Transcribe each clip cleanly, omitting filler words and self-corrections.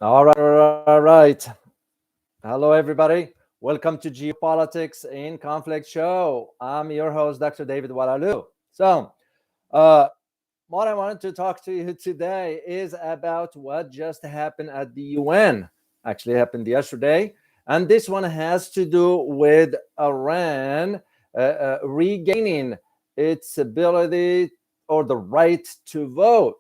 All right. Hello, everybody. Welcome to Geopolitics in Conflict Show. I'm your host, Dr. David Walalu. So, uh, what I wanted to talk to you today is about what just happened at the UN. Actually, happened yesterday, and this one has to do with Iran regaining its ability or the right to vote.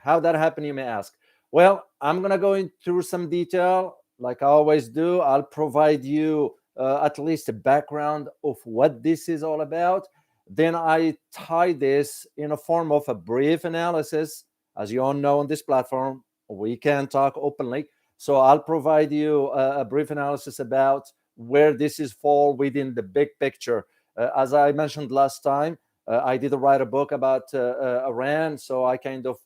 How that happened, you may ask. Well, I'm going to go through some detail like I always do. I'll provide you at least a background of what this is all about. Then I tie this in a form of a brief analysis. As you all know, on this platform, we can talk openly. So I'll provide you a brief analysis about where this is fall within the big picture. As I mentioned last time, I did write a book about Iran, so I kind of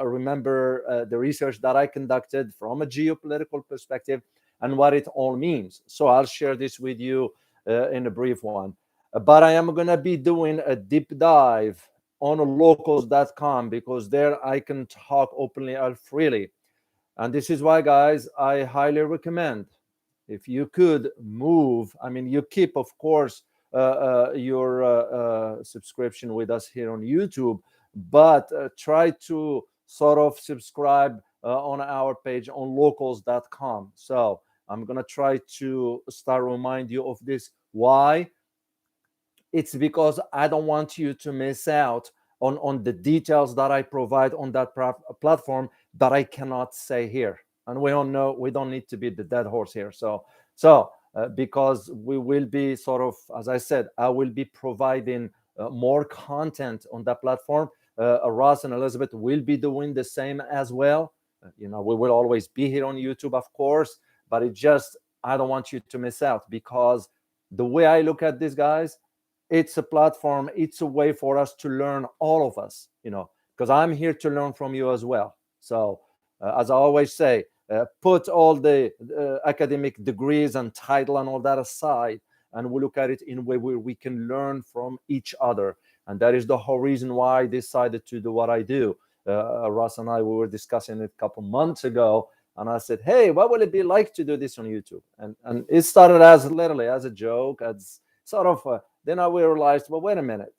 remember the research that I conducted from a geopolitical perspective and what it all means. So I'll share this with you in a brief one. But I am going to be doing a deep dive on locals.com because there I can talk openly and freely. And this is why, guys, I highly recommend if you could move. I mean, you keep, of course, your subscription with us here on YouTube, but try to sort of subscribe on our page on locals.com. So I'm going to try to start remind you of this. Why? It's because I don't want you to miss out on the details that I provide on that platform that I cannot say here. And we all know we don't need to be the dead horse here. So because we will be sort of, as I said, I will be providing more content on that platform. Ross and Elizabeth will be doing the same as well. We will always be here on YouTube, of course, but it just, I don't want you to miss out because the way I look at this, guys, it's a platform, it's a way for us to learn, all of us, because I'm here to learn from you as well. So as I always say, put all the academic degrees and title and all that aside, and we look at it in a way where we can learn from each other. And that is the whole reason why I decided to do what I do. Russ and I, we were discussing it a couple months ago, and I said, hey, what will it be like to do this on YouTube? And it started as literally as a joke, as sort of then I realized, well, wait a minute,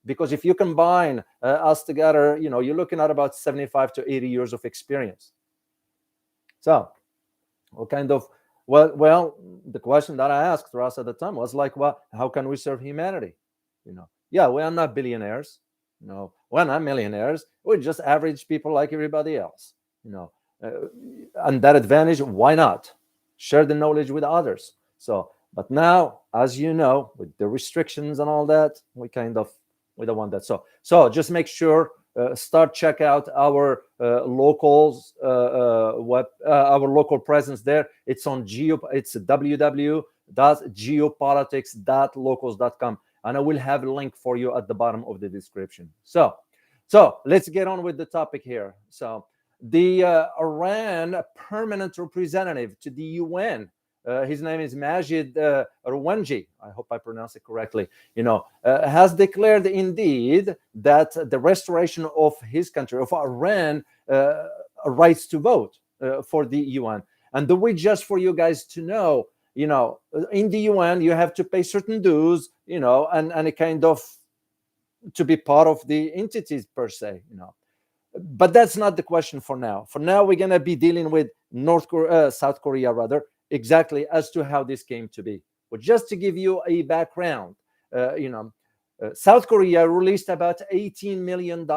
because if you combine us together, you're looking at about 75 to 80 years of experience. So what kind of, well, the question that I asked Ross at the time was like, well, how can we serve humanity? Yeah, we are not billionaires. We're not millionaires. We're just average people like everybody else. And that advantage, why not share the knowledge with others? So, but now, as you know, with the restrictions and all that, we don't want that. So just make sure check out our locals our local presence there. It's on it's www.geopolitics.locals.com, and I will have a link for you at the bottom of the description. So let's get on with the topic here. So the Iran permanent representative to the UN, his name is Majid Rouanji, I hope I pronounce it correctly, has declared indeed that the restoration of his country, of Iran, rights to vote for the UN. And the way, just for you guys to know, in the UN, you have to pay certain dues, and a kind of to be part of the entities per se, But that's not the question for now. For now, we're going to be dealing with South Korea, rather, exactly as to how this came to be. But just to give you a background, South Korea released about $18 million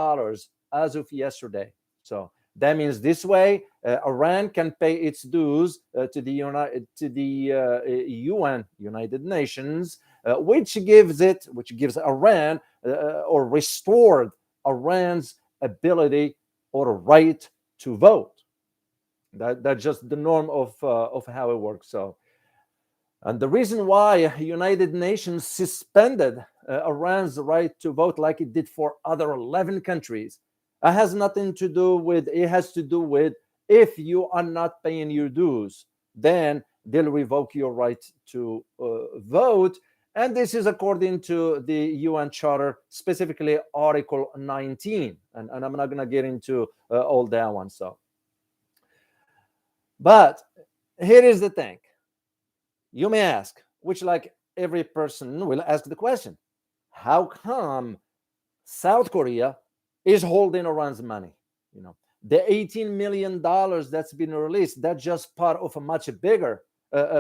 as of yesterday. So that means this way, Iran can pay its dues to the UN, United Nations, which gives Iran or restored Iran's ability or right to vote. That's just the norm of how it works. So, and the reason why United Nations suspended Iran's right to vote, like it did for other 11 countries, it has nothing to do with. It has to do with, if you are not paying your dues, then they'll revoke your right to vote. And this is according to the UN Charter, specifically Article 19. And I'm not going to get into all that one. So But here is the thing. You may ask, which like every person will ask the question, how come South Korea is holding Iran's money? You know, the $18 million that's been released, that's just part of a much bigger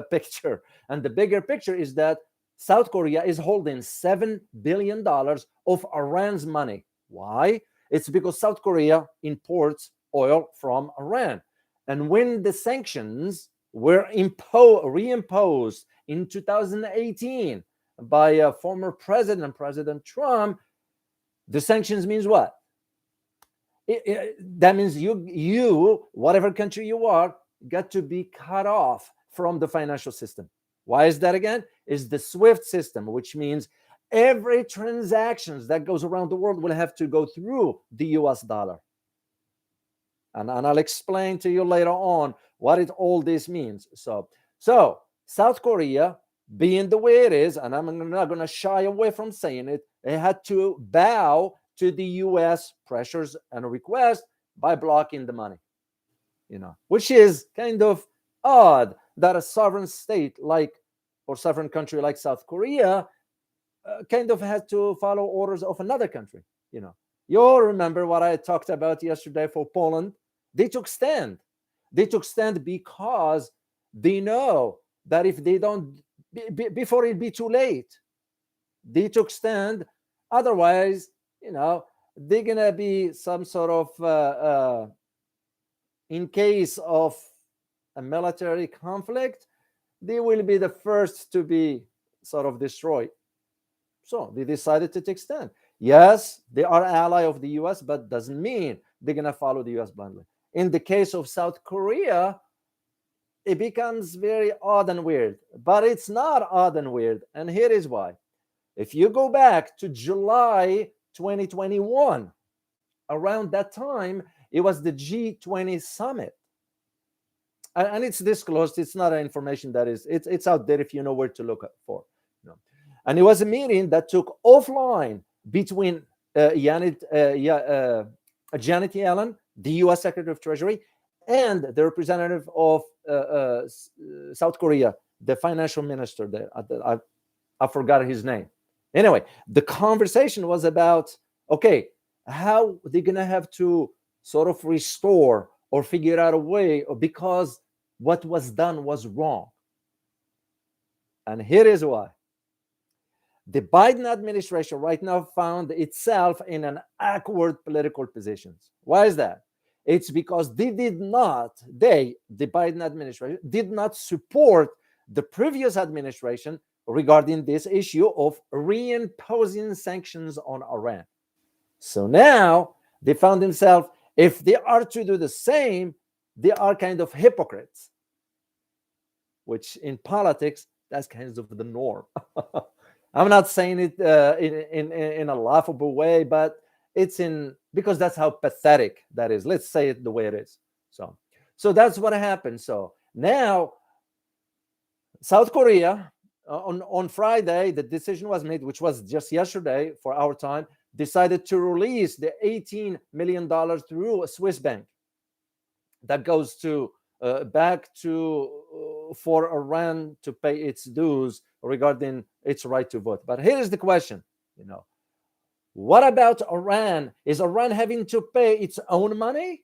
picture. And the bigger picture is that South Korea is holding $7 billion of Iran's money. Why? It's because South Korea imports oil from Iran. And when the sanctions were reimposed in 2018 by former President Trump, the sanctions means what? That means you, whatever country you are, got to be cut off from the financial system. Why is that again? Is the SWIFT system, which means every transactions that goes around the world will have to go through the US dollar. And I'll explain to you later on what all this means. So South Korea, being the way it is, and I'm not going to shy away from saying it, it had to bow to the US pressures and requests by blocking the money, which is kind of odd that a sovereign state or sovereign country like South Korea kind of had to follow orders of another country. You all remember what I talked about yesterday for Poland. They took stand. They took stand because they know that if they don't, before it be too late, they took stand. Otherwise, they're gonna be some sort of, in case of a military conflict, they will be the first to be sort of destroyed. So they decided to take stand. Yes, they are ally of the US, but doesn't mean they're gonna follow the US blindly. In the case of South Korea, it becomes very odd and weird, but it's not odd and weird. And here is why. If you go back to July 2021, around that time, it was the G20 summit. And it's disclosed. It's not an information that is, it's out there if you know where to look for. And it was a meeting that took offline between Janet Yellen, the US Secretary of Treasury, and the representative of South Korea, the financial minister there. I forgot his name. Anyway, the conversation was about, okay, how they're going to have to sort of restore or figure out a way, because what was done was wrong. And here is why. The Biden administration right now found itself in an awkward political position. Why is that? It's because the Biden administration, did not support the previous administration regarding this issue of reimposing sanctions on Iran. So now they found themselves, if they are to do the same, they are kind of hypocrites, which in politics, that's kind of the norm. I'm not saying it in a laughable way, but it's because that's how pathetic that is. Let's say it the way it is. So that's what happened. So now South Korea, on Friday, the decision was made, which was just yesterday for our time, decided to release the $18 million through a Swiss bank that goes to back to for Iran to pay its dues regarding its right to vote. But here is the question, what about Iran? Is Iran having to pay its own money?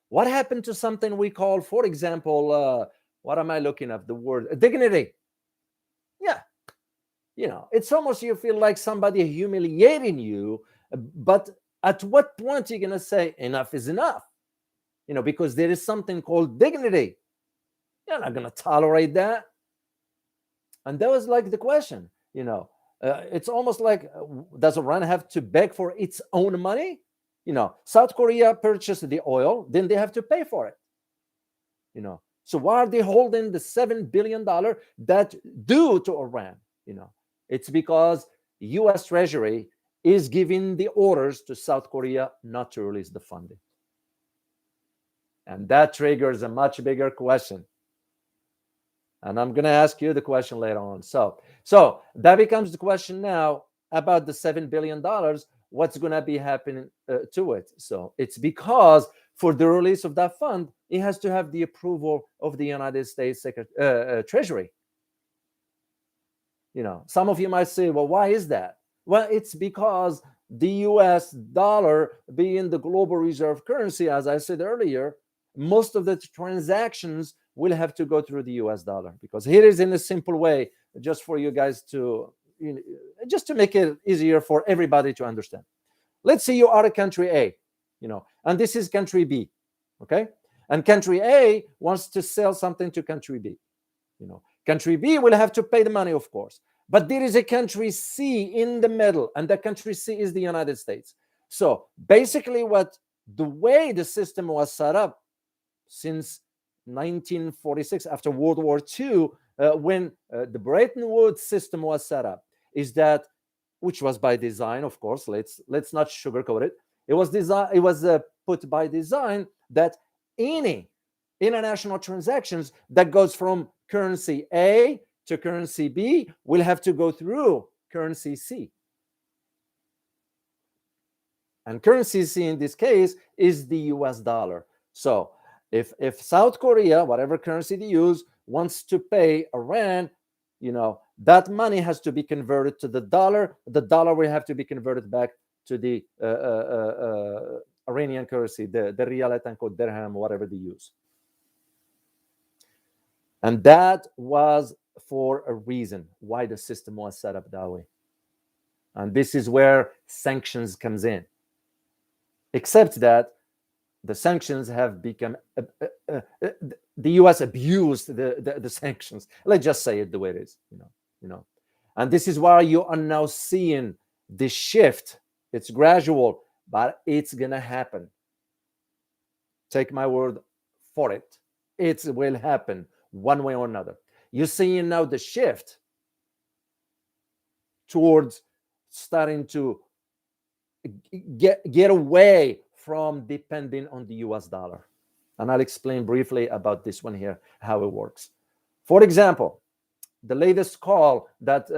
What happened to something we call, for example, what am I looking at? The word dignity. Yeah. It's almost, you feel like somebody humiliating you, but at what point are you going to say enough is enough? Because there is something called dignity. You're not going to tolerate that. And that was like the question, it's almost like, does Iran have to beg for its own money? South Korea purchased the oil, then they have to pay for it. So why are they holding the $7 billion that due to Iran? It's because US Treasury is giving the orders to South Korea not to release the funding. And that triggers a much bigger question. And I'm going to ask you the question later on. So that becomes the question now about the $7 billion. What's going to be happening to it? So it's because For the release of that fund, it has to have the approval of the United States Treasury. Some of you might say, well, why is that? Well, it's because the US dollar being the global reserve currency, as I said earlier, most of the transactions will have to go through the US dollar. Because here is in a simple way, just for you guys to, just to make it easier for everybody to understand. Let's say you are a country A, and this is country B, okay? And country A wants to sell something to country B. Country B will have to pay the money, of course. But there is a country C in the middle, and that country C is the United States. So basically the way the system was set up since 1946, after World War II, when the Bretton Woods system was set up, is that, which was by design, of course, let's not sugarcoat it. It was put by design that any international transactions that goes from currency A to currency B will have to go through currency C. And currency C in this case is the US dollar. So if South Korea, whatever currency they use, wants to pay Iran, that money has to be converted to the dollar. The dollar will have to be converted back to the Iranian currency, the rial, dirham, whatever they use. And that was for a reason why the system was set up that way. And this is where sanctions comes in. Except that the sanctions have become, the US abused the sanctions. Let's just say it the way it is, And this is why you are now seeing the shift. It's gradual, but it's going to happen. Take my word for it. It will happen one way or another. You're seeing now the shift towards starting to get away from depending on the US dollar. And I'll explain briefly about this one here, how it works. For example, the latest call that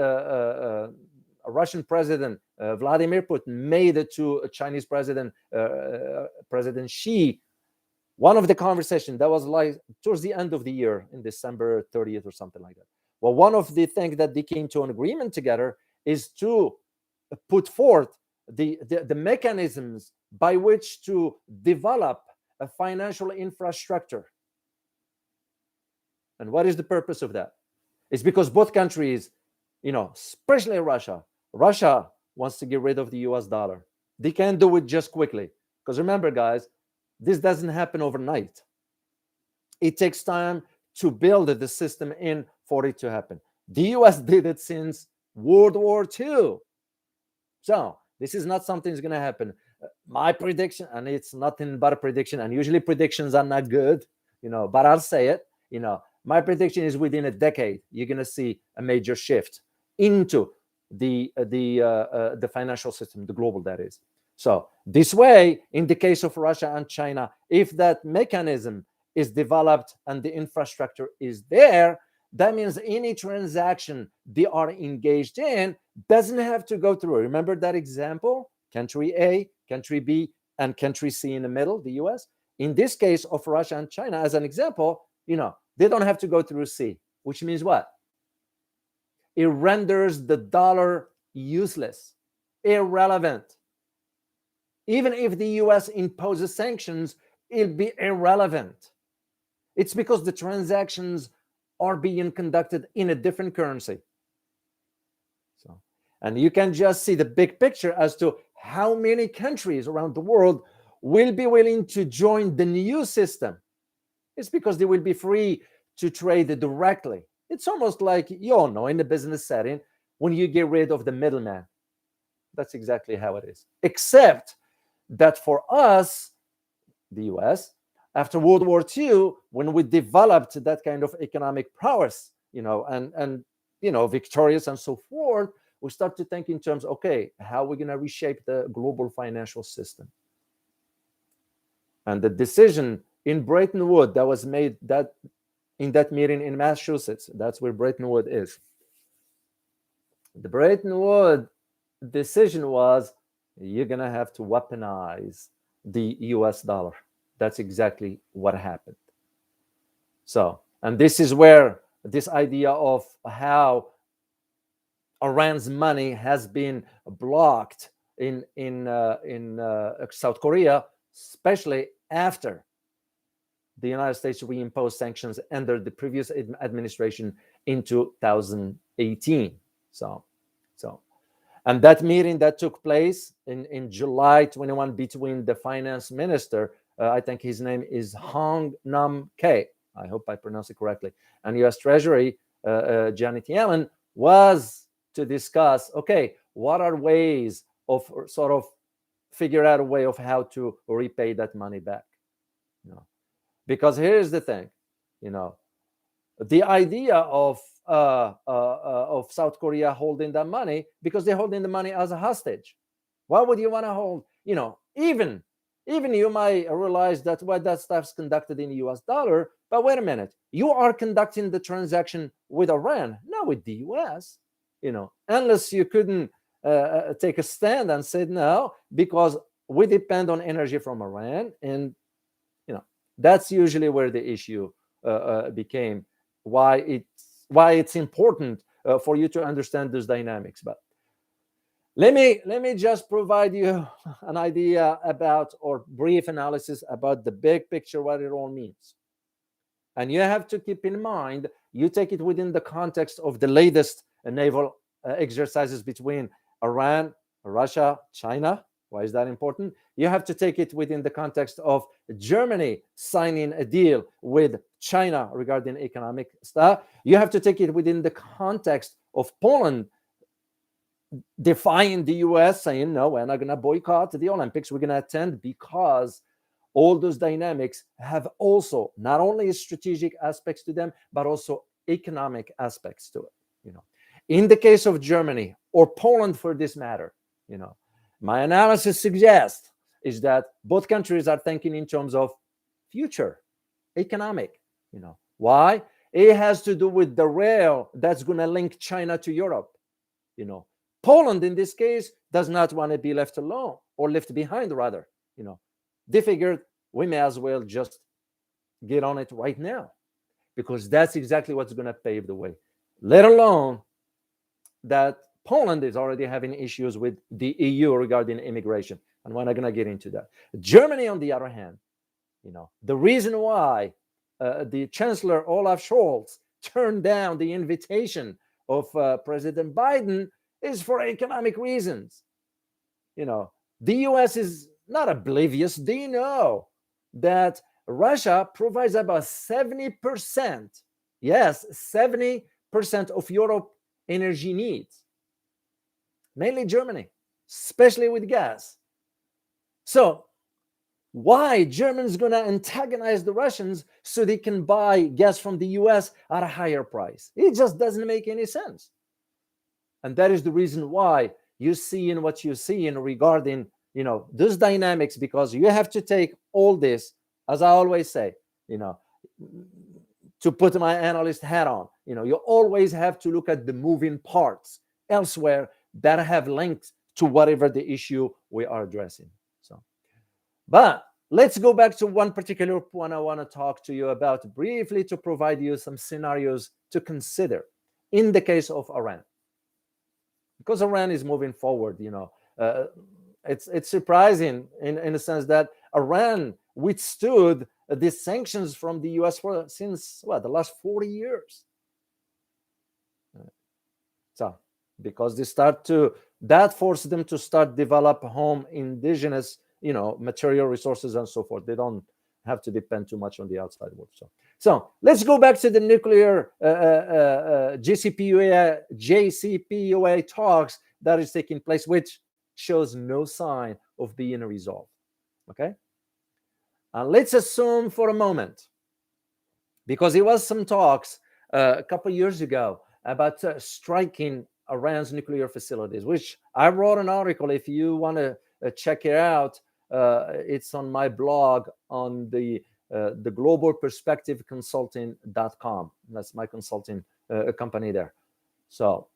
Russian President Vladimir Putin made to Chinese President President Xi, one of the conversations that was like towards the end of the year in December 30th or something like that. Well, one of the things that they came to an agreement together is to put forth the mechanisms by which to develop a financial infrastructure. And what is the purpose of that? It's because both countries, especially Russia wants to get rid of the US dollar. They can't do it just quickly. Because remember, guys, this doesn't happen overnight. It takes time to build the system in for it to happen. The US did it since World War II. So this is not something that's going to happen. My prediction, and it's nothing but a prediction, and usually predictions are not good, but I'll say it, my prediction is within a decade, you're going to see a major shift into the financial system, the global, that is. So this way, in the case of Russia and China, if that mechanism is developed and the infrastructure is there, that means any transaction they are engaged in doesn't have to go through. Remember that example? Country A, country B, and country C in the middle, the US. In this case of Russia and China, as an example, they don't have to go through C, which means what? It renders the dollar useless, irrelevant. Even if the US imposes sanctions, it'll be irrelevant. It's because the transactions are being conducted in a different currency. So, and you can just see the big picture as to how many countries around the world will be willing to join the new system. It's because they will be free to trade directly. It's almost like, you all know, in the business setting, when you get rid of the middleman. That's exactly how it is. Except that for us, the US, after World War II, when we developed that kind of economic prowess, and victorious and so forth, we start to think in terms, okay, how are we going to reshape the global financial system? And the decision in Bretton Woods that was made in that meeting in Massachusetts, that's where Bretton Woods is. The Bretton Woods decision was, you're going to have to weaponize the US dollar. That's exactly what happened. So, and this is where this idea of how Iran's money has been blocked in South Korea, especially after the United States reimposed sanctions under the previous administration in 2018. So, so, and that meeting that took place in July 21 between the finance minister, I think his name is Hong Nam K. I hope I pronounce it correctly, and U.S. Treasury Janet Yellen, was to discuss, okay, what are ways of sort of figure out a way of how to repay that money back. You know, because here's the thing, you know, the idea of South Korea holding that money, because they're holding the money as a hostage. Why would you want to hold? You know, even you might realize that what that stuff's conducted in U.S. dollar, but wait a minute, you are conducting the transaction with Iran, not with the U.S. You know, unless you couldn't take a stand and say no, because we depend on energy from Iran, and you know, that's usually where the issue became, why it's important for you to understand those dynamics. But let me just provide you an idea about, or brief analysis about the big picture, what it all means. And you have to keep in mind, you take it within the context of the latest naval exercises between Iran, Russia, China. Why is that important? You have to take it within the context of Germany signing a deal with China regarding economic stuff. You have to take it within the context of Poland defying the US, saying, no, we're not going to boycott the Olympics. We're going to attend, because all those dynamics have also not only strategic aspects to them, but also economic aspects to it. You know, in the case of Germany, or Poland for this matter, you know, my analysis suggests is that both countries are thinking in terms of future economic. You know, why? It has to do with the rail that's going to link China to Europe. You know, Poland in this case does not want to be left alone, or left behind rather. You know, they figured we may as well just get on it right now, because that's exactly what's going to pave the way. Let alone that Poland is already having issues with the EU regarding immigration, and we're not going to get into that. Germany, on the other hand, you know, the reason why the Chancellor Olaf Scholz turned down the invitation of President Biden is for economic reasons. You know, the US is not oblivious. They know that Russia provides about 70%, yes, 70% of Europe energy needs, mainly Germany, especially with gas. So why Germans going to antagonize the Russians so they can buy gas from the US at a higher price? It just doesn't make any sense. And that is the reason why you see in what you see in regarding, you know, those dynamics, because you have to take all this, as I always say, you know, to put my analyst hat on, you know, you always have to look at the moving parts elsewhere that have links to whatever the issue we are addressing. So, but let's go back to one particular point I want to talk to you about briefly, to provide you some scenarios to consider in the case of Iran, because Iran is moving forward. You know, it's surprising in the sense that Iran withstood the sanctions from the US since the last 40 years. So because that forced them to start develop home indigenous, you know, material resources and so forth. They don't have to depend too much on the outside world. So let's go back to the nuclear JCPOA talks that is taking place, which shows no sign of being resolved. Okay, and let's assume for a moment, because there was some talks a couple of years ago about striking Iran's nuclear facilities, which I wrote an article. If you want to check it out, it's on my blog on the globalperspectiveconsulting.com. That's my consulting company there. So,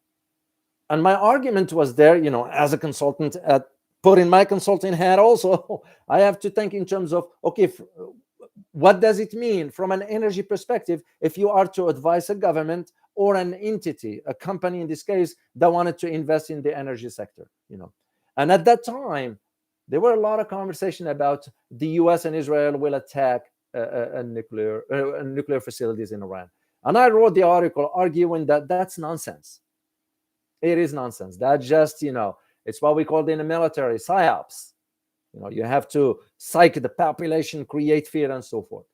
and my argument was there, you know, as a consultant at put in my consulting hat also, I have to think in terms of, okay, what does it mean from an energy perspective if you are to advise a government or an entity, a company in this case, that wanted to invest in the energy sector, And at that time, there were a lot of conversation about the US and Israel will attack nuclear facilities in Iran. And I wrote the article arguing that that's nonsense. It is nonsense. That just, it's what we call in the military psyops. You have to psych the population, create fear, and so forth.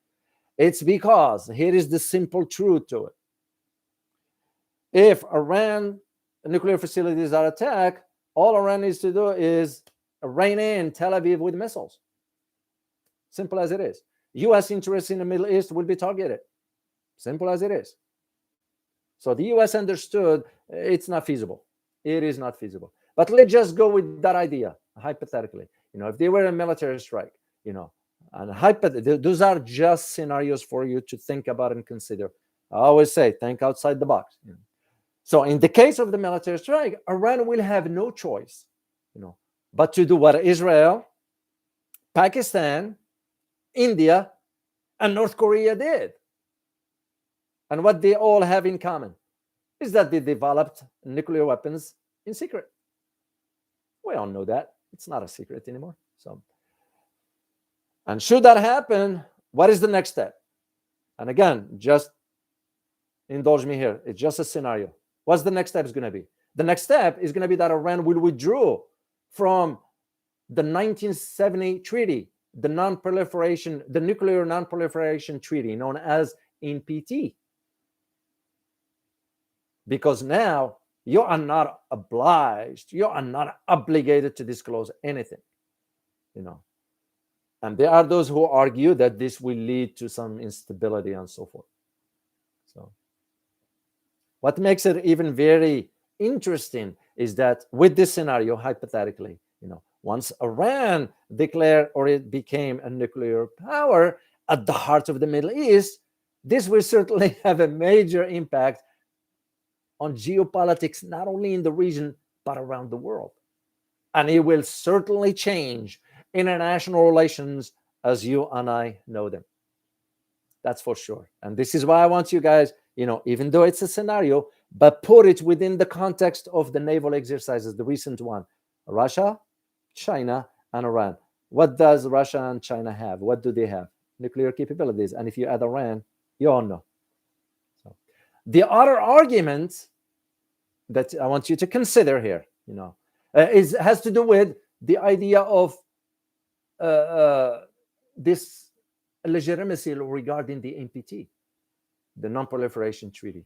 It's because here is the simple truth to it. If Iran nuclear facilities are attacked, all Iran needs to do is rein in Tel Aviv with missiles. Simple as it is. U.S. interests in the Middle East will be targeted. Simple as it is. So the U.S. understood it's not feasible. It is not feasible. But let's just go with that idea, hypothetically. If they were a military strike, and those are just scenarios for you to think about and consider. I always say, think outside the box. So in the case of the military strike, Iran will have no choice, but to do what Israel, Pakistan, India, and North Korea did. And what they all have in common is that they developed nuclear weapons in secret. We all know that. It's not a secret anymore. And should that happen, what is the next step? And again, just indulge me here. It's just a scenario. What's the next step is going to be? The next step is going to be that Iran will withdraw from the 1970 treaty, the nuclear non-proliferation treaty, known as NPT. Because now you are not obliged, you are not obligated to disclose anything, And there are those who argue that this will lead to some instability and so forth. So what makes it even very interesting is that with this scenario, hypothetically, once Iran declared or it became a nuclear power at the heart of the Middle East, this will certainly have a major impact on geopolitics, not only in the region, but around the world. And it will certainly change international relations as you and I know them. That's for sure. And this is why I want you guys, even though it's a scenario, but put it within the context of the naval exercises, the recent one. Russia, China, and Iran. What does Russia and China have? What do they have? Nuclear capabilities. And if you add Iran, you all know. So, the other argument that I want you to consider here, has to do with the idea of this legitimacy regarding the NPT, the Non-Proliferation Treaty.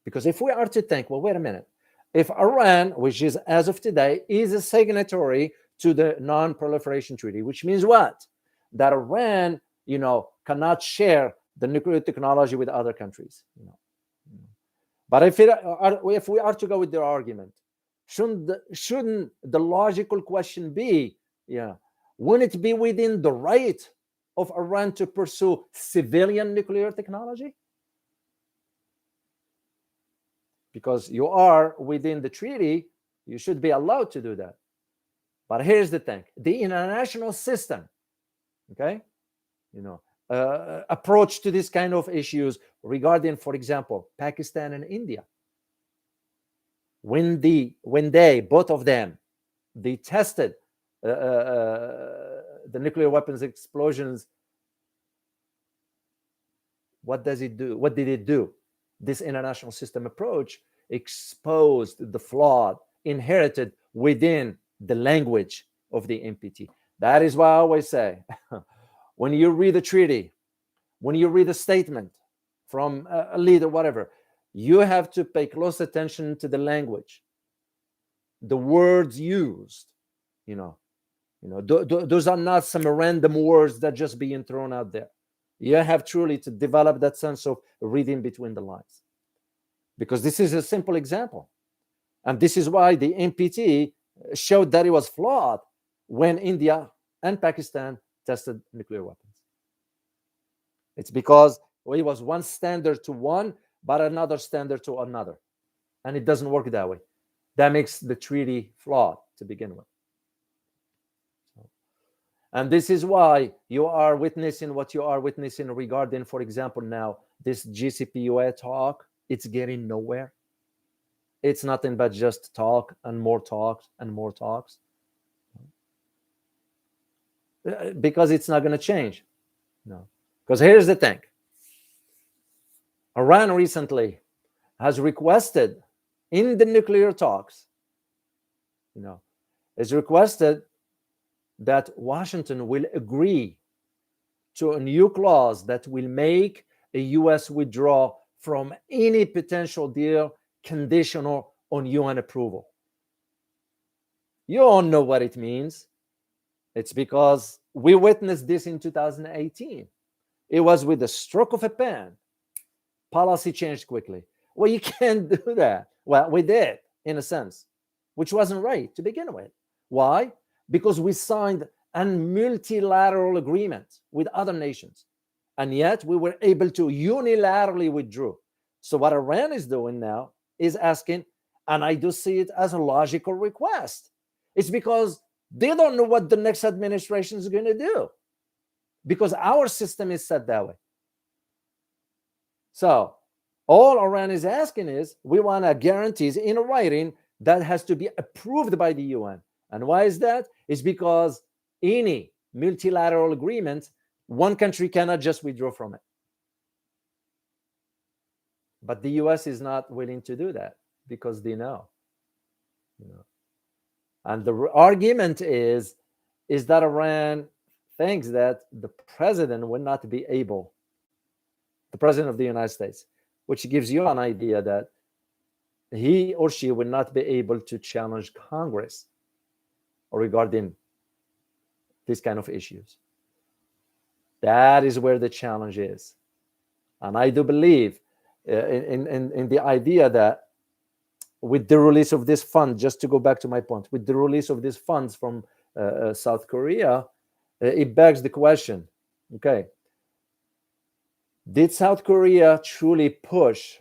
Because if we are to think, well, wait a minute, if Iran, which is as of today, is a signatory to the Non-Proliferation Treaty, which means what? That Iran, cannot share the nuclear technology with other countries. But if we are to go with their argument, shouldn't the logical question be, wouldn't it be within the right of Iran to pursue civilian nuclear technology? Because you are within the treaty, you should be allowed to do that. But here's the thing: the international system, approach to this kind of issues regarding, for example, Pakistan and India. When they both of them, they tested the nuclear weapons explosions, what does it do? What did it do? This international system approach exposed the flaw inherited within the language of the NPT. That is why I always say, when you read a treaty, when you read a statement from a leader, whatever, you have to pay close attention to the language, the words used. Those are not some random words that just being thrown out there. You have truly to develop that sense of reading between the lines, because this is a simple example, and this is why the NPT showed that it was flawed when India and Pakistan tested nuclear weapons. It's because it was one standard to one, but another standard to another, and it doesn't work that way. That makes the treaty flawed to begin with. And this is why you are witnessing what you are witnessing regarding, for example, now this JCPOA talk. It's getting nowhere. It's nothing but just talk and more talks and more talks, because it's not going to change. No. Because here's the thing. Iran recently has requested in the nuclear talks, has requested that Washington will agree to a new clause that will make a U.S. withdraw from any potential deal conditional on UN approval. You all know what it means. It's because we witnessed this in 2018. It was with the stroke of a pen. Policy changed quickly. Well, you can't do that. Well, we did, in a sense, which wasn't right to begin with. Why? Because we signed a multilateral agreement with other nations, and yet we were able to unilaterally withdraw. So what Iran is doing now is asking, and I do see it as a logical request. It's because they don't know what the next administration is going to do, because our system is set that way. So all Iran is asking is, we want a guarantees in writing that has to be approved by the UN. And why is that? It's because any multilateral agreement, one country cannot just withdraw from it. But the US is not willing to do that because they know. And the argument is that Iran thinks that the president will not be able, the president of the United States, which gives you an idea that he or she will not be able to challenge Congress regarding these kind of issues. That is where the challenge is. And I do believe in the idea that with the release of this fund, just to go back to my point, with the release of these funds from South Korea, it begs the question, okay, did South Korea truly push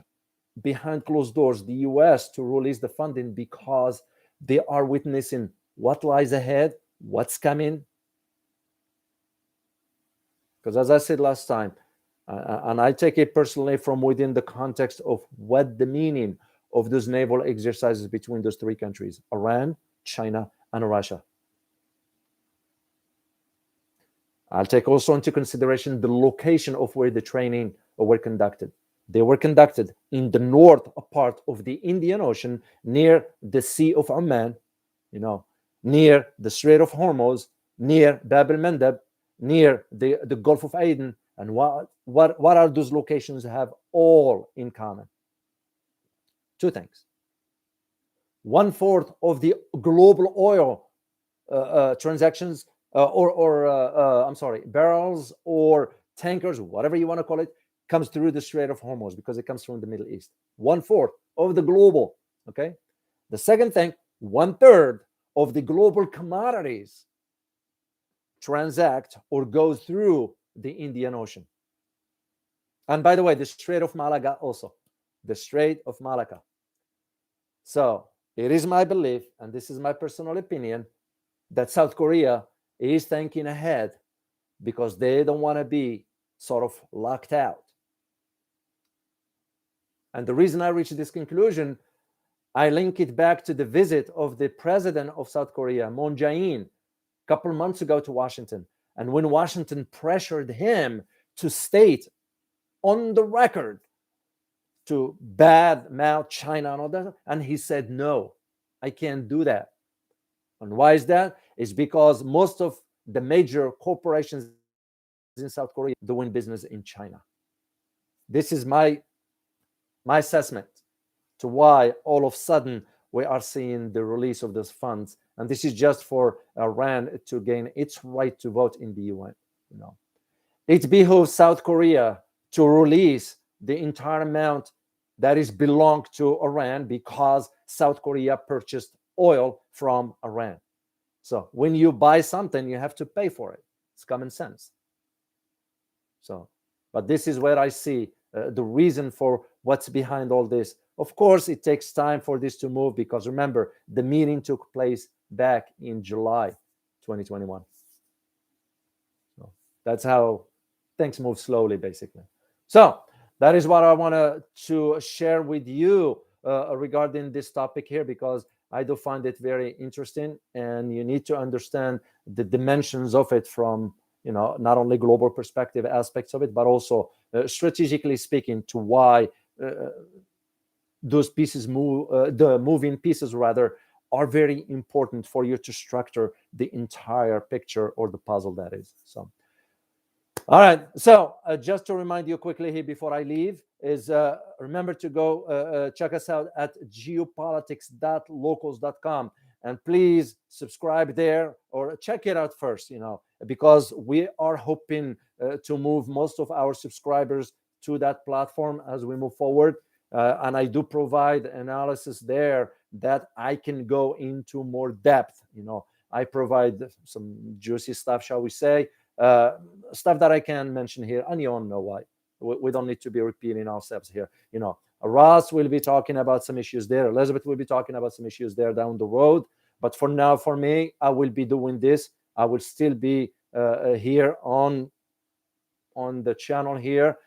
behind closed doors the US to release the funding because they are witnessing what lies ahead, what's coming? Because as I said last time, and I take it personally from within the context of what the meaning of those naval exercises between those three countries, Iran, China, and Russia. I'll take also into consideration the location of where the training were conducted. They were conducted in the north part of the Indian Ocean, near the Sea of Oman, near the Strait of Hormuz, near Bab el-Mandeb, near the Gulf of Aden. And what are those locations have all in common? Two things. 1/4 of the global oil transactions, barrels or tankers, whatever you want to call it, comes through the Strait of Hormuz because it comes from the Middle East. 1/4 of the global. Okay. The second thing, 1/3 of the global commodities transact or go through the Indian Ocean. And by the way, the Strait of Malacca also, the Strait of Malacca. So it is my belief, and this is my personal opinion, that South Korea is thinking ahead because they don't want to be sort of locked out. And the reason I reached this conclusion, I link it back to the visit of the president of South Korea, Moon Jae-in, a couple months ago to Washington. And when Washington pressured him to state on the record to badmouth China and all that, and he said, no, I can't do that. And why is that? It's because most of the major corporations in South Korea are doing business in China. This is my assessment to why all of a sudden we are seeing the release of those funds. And this is just for Iran to gain its right to vote in the UN. It behooves South Korea to release the entire amount that is belonged to Iran because South Korea purchased oil from Iran. So when you buy something, you have to pay for it. It's common sense. So, but this is where I see the reason for what's behind all this. Of course, it takes time for this to move because remember, the meeting took place back in July 2021. That's how things move slowly, basically. So that is what I want to share with you regarding this topic here, because I do find it very interesting, and you need to understand the dimensions of it from, not only global perspective aspects of it, but also strategically speaking, to why those pieces the moving pieces rather, are very important for you to structure the entire picture, or the puzzle that is. So all right. So just to remind you quickly here before I leave, is remember to go check us out at geopolitics.locals.com, and please subscribe there, or check it out first, because we are hoping to move most of our subscribers to that platform as we move forward. And I do provide analysis there that I can go into more depth. I provide some juicy stuff, shall we say, stuff that I can mention here, and you all know why. We don't need to be repeating ourselves here. Ross will be talking about some issues there. Elizabeth will be talking about some issues there down the road. But for now, for me, I will be doing this. I will still be here on the channel here,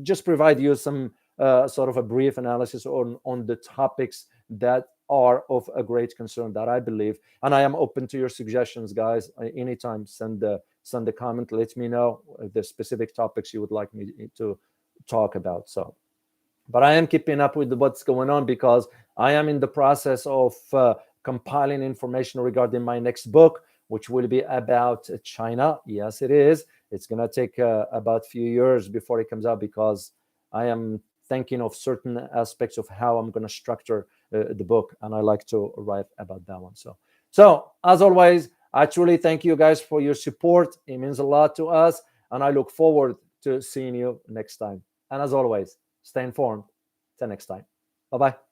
just provide you some sort of a brief analysis on the topics that are of a great concern, that I believe. And I am open to your suggestions, guys. Anytime, send a comment. Let me know the specific topics you would like me to talk about. So, but I am keeping up with what's going on, because I am in the process of compiling information regarding my next book, which will be about China. Yes, it is. It's going to take about a few years before it comes out, because I am thinking of certain aspects of how I'm going to structure the book, and I like to write about that one. So as always, I truly thank you guys for your support. It means a lot to us, and I look forward to seeing you next time. And as always, stay informed. Till next time. Bye-bye.